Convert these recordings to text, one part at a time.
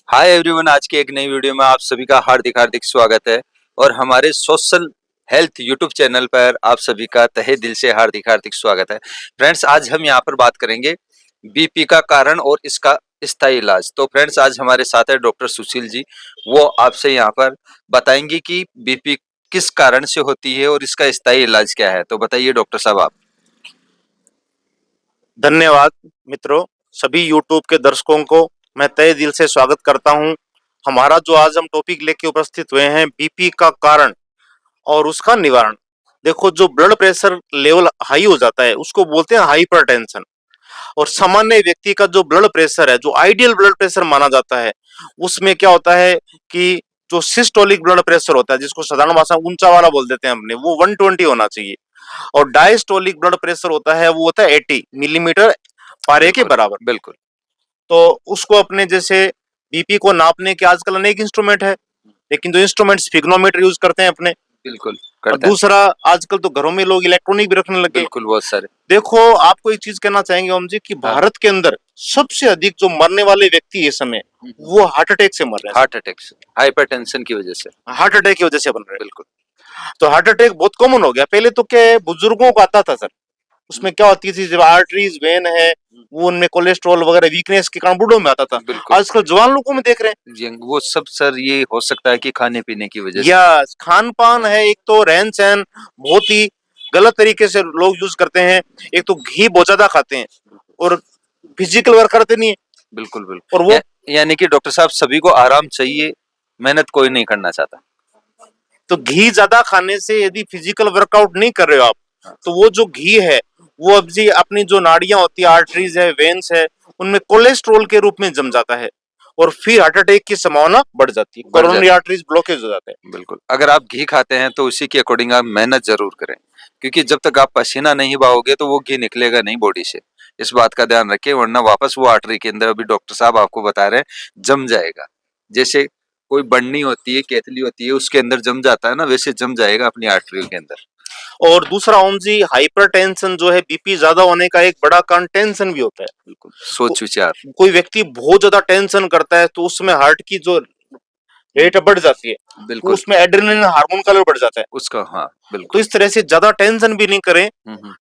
Hi everyone, आज की एक नई वीडियो में आप सभी का हार्दिक हार्दिक स्वागत है। और हमारे सोशल हेल्थ यूट्यूब चैनल पर आप सभी का तहे दिल से हार्दिक हार्दिक स्वागत है। फ्रेंड्स, आज हम यहाँ पर बात करेंगे बीपी का कारण और इसका स्थायी इलाज। तो फ्रेंड्स, आज हमारे साथ है डॉक्टर सुशील जी। वो आपसे यहाँ पर बताएंगे कि बीपी किस कारण से होती है और इसका स्थायी इलाज क्या है। तो बताइए डॉक्टर साहब आप। धन्यवाद मित्रों, सभी यूट्यूब के दर्शकों को मैं तहे दिल से स्वागत करता हूं। हमारा जो आज हम टॉपिक लेके उपस्थित हुए हैं, बीपी का कारण और उसका निवारण। देखो, जो ब्लड प्रेशर लेवल हाई हो जाता है उसको बोलते हैं हाइपरटेंशन। और सामान्य व्यक्ति का जो ब्लड प्रेशर है, जो आइडियल ब्लड प्रेशर माना जाता है, उसमें क्या होता है कि जो सिस्टोलिक ब्लड प्रेशर होता है, जिसको साधारण भाषा में ऊंचा वाला बोल देते हैं हमने, वो 120 होना चाहिए। और डायस्टोलिक ब्लड प्रेशर होता है, वो होता है 80 मिलीमीटर पारे के बिल्कुल बराबर। बिल्कुल। तो उसको अपने जैसे बीपी को नापने के आजकल अनेक इंस्ट्रूमेंट है, लेकिन जो इंस्ट्रूमेंट स्फिग्नोमीटर यूज करते हैं अपने। बिल्कुल और करते हैं। दूसरा, आजकल तो घरों में लोग इलेक्ट्रॉनिक भी रखने लगे। बिल्कुल, बहुत सारे। देखो, आपको एक चीज कहना चाहेंगे ओम जी, कि हाँ। भारत के अंदर सबसे अधिक जो मरने वाले व्यक्ति इस समय, वो हार्ट अटैक से मर रहे हैं। हार्ट अटैक से, हाइपरटेंशन की वजह से। हार्ट अटैक की वजह से बन रहे हैं। बिल्कुल। तो हार्ट अटैक बहुत कॉमन हो गया। पहले तो क्या है, बुजुर्गों को आता था सर। उसमें क्या होती थी, जब आर्टरीज वेन है, वो उनमें कोलेस्ट्रॉल वगैरह वीकनेस के कारण बूढ़ों में आता था। बिल्कुल। आजकल जवान लोगों में देख रहे हैं। वो सब सर ये हो सकता है कि खाने पीने की वजह से। या खान पान है, एक तो रहन सहन बहुत ही गलत तरीके से लोग यूज करते हैं। एक तो घी बहुत ज्यादा खाते हैं और फिजिकल वर्क करते नहीं है। बिल्कुल बिल्कुल। और वो यानी कि डॉक्टर साहब, सभी को आराम चाहिए, मेहनत कोई नहीं करना चाहता। तो घी ज्यादा खाने से, यदि फिजिकल वर्कआउट नहीं कर रहे हो आप, तो वो जो घी है, वो अब जी अपनी जो नाड़ियां होती है, आर्टरीज है, वेन्स है, उनमें कोलेस्ट्रोल के रूप में जम जाता है और फिर हार्ट अटैक की संभावना बढ़ जाती है। कोरोनरी आर्टरीज ब्लॉकेज हो जाते हैं। बिल्कुल। अगर आप घी खाते हैं तो उसी के अकॉर्डिंग आप मेहनत जरूर करें, क्योंकि जब तक आप पसीना नहीं बहाओगे तो वो घी निकलेगा नहीं बॉडी से। इस बात का ध्यान रखें, वरना वापस वो आर्टरी के अंदर, अभी डॉक्टर साहब आपको बता रहे हैं, जम जाएगा। जैसे कोई बढ़नी होती है, केतली होती है, उसके अंदर जम जाता है ना, वैसे जम जाएगा अपनी आर्टरी के अंदर। और दूसरा ओम जी, हाइपरटेंशन जो है, बीपी ज्यादा होने का एक बड़ा कारण टेंशन भी होता है। बिल्कुल, सोच विचार। कोई व्यक्ति बहुत ज्यादा टेंशन करता है तो उसमें हार्ट की जो रेट बढ़ जाती है, तो बिल्कुल। उसमें एड्रेनलिन हार्मोन का लेवल बढ़ जाता है। उसका, हाँ तो बिल्कुल। इस तरह से ज्यादा टेंशन भी नहीं करें,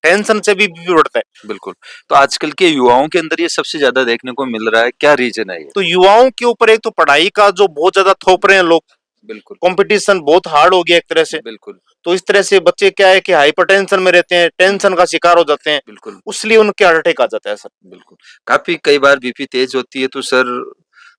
टेंशन से भी बीपी बढ़ता है। बिल्कुल। तो आजकल के युवाओं के अंदर ये सबसे ज्यादा देखने को मिल रहा है, क्या रीजन है ये? तो युवाओं के ऊपर एक तो पढ़ाई का जो बहुत ज्यादा थोप रहे हैं लोग, बिल्कुल कंपटीशन बहुत हार्ड हो गया एक तरह से। बिल्कुल। तो इस तरह से बच्चे क्या है कि हाइपरटेंशन में रहते हैं, टेंशन का शिकार हो जाते हैं, बिल्कुल उसलिए उनके हार्ट अटैक आ जाता है सर। बिल्कुल। काफी कई बार बीपी तेज होती है तो सर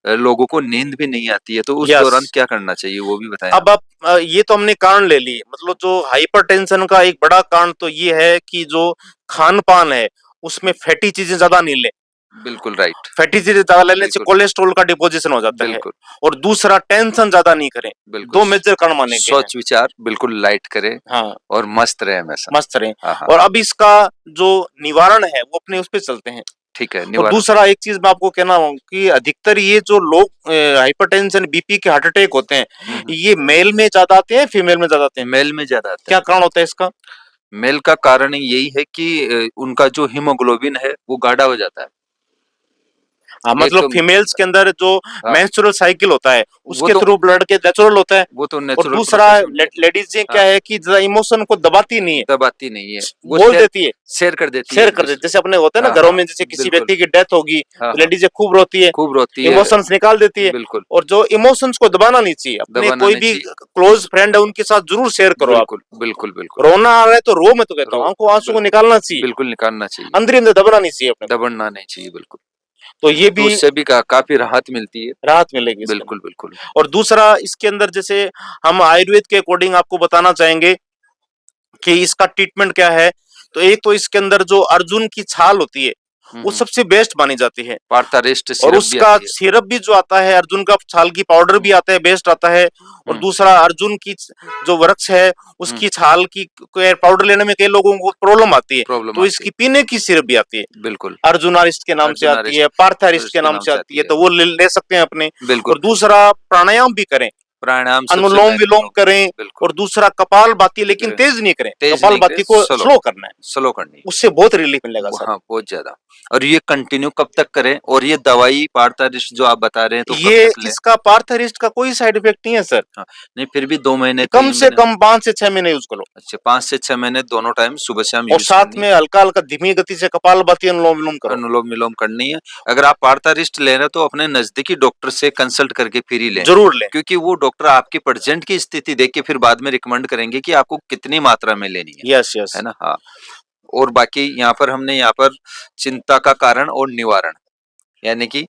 लोगों को नींद भी नहीं आती है, तो उस यस। दौरान क्या करना चाहिए वो भी बताएं अब आप। आप ये तो हमने कारण ले लिए, मतलब जो हाइपरटेंशन का एक बड़ा कारण तो ये है कि जो खान पान है, उसमें फैटी चीजें ज्यादा नहीं ले। बिल्कुल राइट। फैटी चीजें ज्यादा लेने से बिल्कुल कोलेस्ट्रॉल का डिपोजिशन हो जाता है। बिल्कुल। और दूसरा, टेंशन ज्यादा नहीं करें। बिल्कुल। दो मेजर कारण माने गए हैं। सोच विचार बिल्कुल लाइट करें हाँ, और मस्त रहे हमेशा। मस्त रहे। हाँ हाँ। और अब इसका जो निवारण है, वो अपने उस पे चलते हैं। ठीक है, और निवारण। दूसरा एक चीज मैं आपको कहना हूँ कि अधिकतर ये जो लोग हाइपरटेंशन, बीपी के हार्ट अटैक होते हैं, ये मेल में ज्यादा आते हैं, फीमेल में ज्यादा आते हैं? मेल में ज्यादा आता क्या कारण होता है इसका? है। मेल का कारण यही है कि उनका जो हीमोग्लोबिन है वो गाढ़ा हो जाता है। हाँ, एक मतलब तो फीमेल्स के अंदर जो हाँ, मेंस्ट्रुअल साइकिल होता है, वो उसके तो थ्रू ब्लड के नेचुरल होता है। वो तो और नेचुरल दूसरा, प्रोसेस होती है। लेडीज क्या हाँ, है कि ज्यादा इमोशन को दबाती नहीं है, दबाती नहीं है, वो बोल शेयर देती है, शेयर कर देती है शेयर एक कर देती। दूसरे। जैसे अपने होते हैं ना हाँ घरों हाँ। में, जैसे किसी बिल्कुल। व्यक्ति की डेथ होगी हाँ तो हाँ। लेडीज खूब रोती है, खूब रोती है। इमोशंस निकाल देती है। बिल्कुल। और जो इमोशंस को दबाना नहीं चाहिए, अपने दबाना कोई नहीं भी चाहिए। क्लोज फ्रेंड है उनके साथ जरूर शेयर करो आप। बिल्कुल बिल्कुल बिल्कुल। रोना आ रहा है तो रो, मैं तो कहता रो हूँ आंखों आंसू को बिल्कुल। निकालना चाहिए, बिल्कुल निकालना चाहिए। अंदर ही अंदर दबना नहीं चाहिए अपने को। दबड़ना नहीं चाहिए, बिल्कुल। तो ये तो भी उससे भी काफी राहत मिलती है। राहत मिलेगी इसके बिल्कुल अंदर। बिल्कुल। और दूसरा, इसके अंदर जैसे हम आयुर्वेद के अकॉर्डिंग आपको बताना चाहेंगे कि इसका ट्रीटमेंट क्या है। तो एक तो इसके अंदर जो अर्जुन की छाल होती है, वो सबसे बेस्ट मानी जाती है। पार्थारेस्ट और सिरप भी उसका आती है। सिरप भी जो आता है, अर्जुन का छाल की पाउडर भी आता है, बेस्ट आता है। और दूसरा, अर्जुन की जो वृक्ष है, उसकी छाल की पाउडर लेने में कई लोगों को प्रॉब्लम आती है, प्रॉब्लम तो आती है। इसकी पीने की सिरप भी आती है। बिल्कुल। अर्जुनारिस्ट के नाम से आती अर्जुनारिस्ट है, पार्थारिस्ट के के नाम नाम से से आती आती है, है। तो वो ले सकते हैं अपने। बिल्कुल। और दूसरा, प्राणायाम भी करें। प्राणायाम सबसे अनुलोम बेस्ट विलोम होगा। करें, बिल्कुल और दूसरा कपाल भाती, लेकिन बिल्कुल। तेज नहीं करें, तेज कपाल नहीं करे, भाती को स्लो करना है, स्लो करनी है। उससे बहुत रिलीफ मिलेगा सर। हाँ, बहुत ज्यादा। और ये कंटिन्यू कब तक करें, और ये दवाई पार्थारिस्ट जो आप बता रहे हैं तो कब ये तक लें? इसका पार्थरिस्ट का कोई साइड इफेक्ट नहीं है सर। हाँ, नहीं फिर भी 2 महीने, कम 3 से महीने। कम 5 से 6 महीने यूज करो, अच्छा, 5 से 6 महीने दोनों टाइम सुबह शाम और यूज साथ करनी है। में हल्का हल्का धीमी गति से कपाल भाती अनुलोम विलोम करो। अनुलोम विलोम करनी है। अगर आप पार्थारिस्ट ले रहे हैं तो अपने नजदीकी डॉक्टर से कंसल्ट करके फिर ही लें, जरूर लें। क्योंकि वो डॉक्टर आपकी प्रेजेंट की स्थिति देख के फिर बाद में रिकमेंड करेंगे कि आपको कितनी मात्रा में लेनी यस यस। है ना? हाँ। और बाकी यहाँ पर हमने यहाँ पर चिंता का कारण और निवारण, यानी कि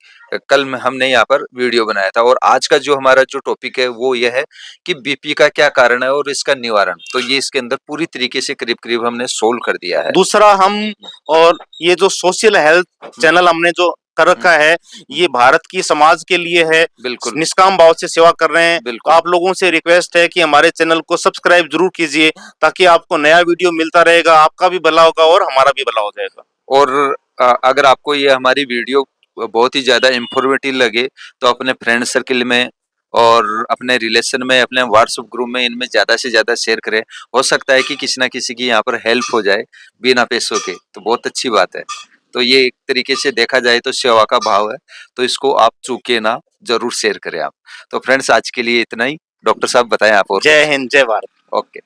कल में हमने यहाँ पर वीडियो बनाया था, और आज का जो हमारा जो टॉपिक है वो ये है कि बीपी का क्या कारण है और इसका निवारण। तो ये इसके अंदर पूरी तरीके से करीब करीब हमने सोल्व कर दिया है। दूसरा हम, और ये जो सोशल हेल्थ चैनल हमने जो कर रखा है, ये भारत की समाज के लिए है, बिल्कुल निष्काम भाव से सेवा कर रहे हैं। तो बिल्कुल। आप लोगों से रिक्वेस्ट है कि हमारे चैनल को सब्सक्राइब जरूर कीजिए, ताकि आपको नया वीडियो मिलता रहेगा, आपका भी भला होगा और हमारा भी भला हो जाएगा। और अगर आपको ये हमारी वीडियो बहुत ही ज्यादा इंफॉर्मेटिव लगे तो अपने फ्रेंड सर्किल में और अपने रिलेशन में, अपने व्हाट्सएप ग्रुप में, इनमें ज्यादा से ज्यादा शेयर करें। हो सकता है कि किसी ना किसी की यहाँ पर हेल्प हो जाए बिना पैसों के, तो बहुत अच्छी बात है। तो ये एक तरीके से देखा जाए तो सेवा का भाव है, तो इसको आप चूके ना, जरूर शेयर करें आप। तो फ्रेंड्स आज के लिए इतना ही। डॉक्टर साहब बताएं आप और जय कुछ। हिंद, जय भारत। ओके।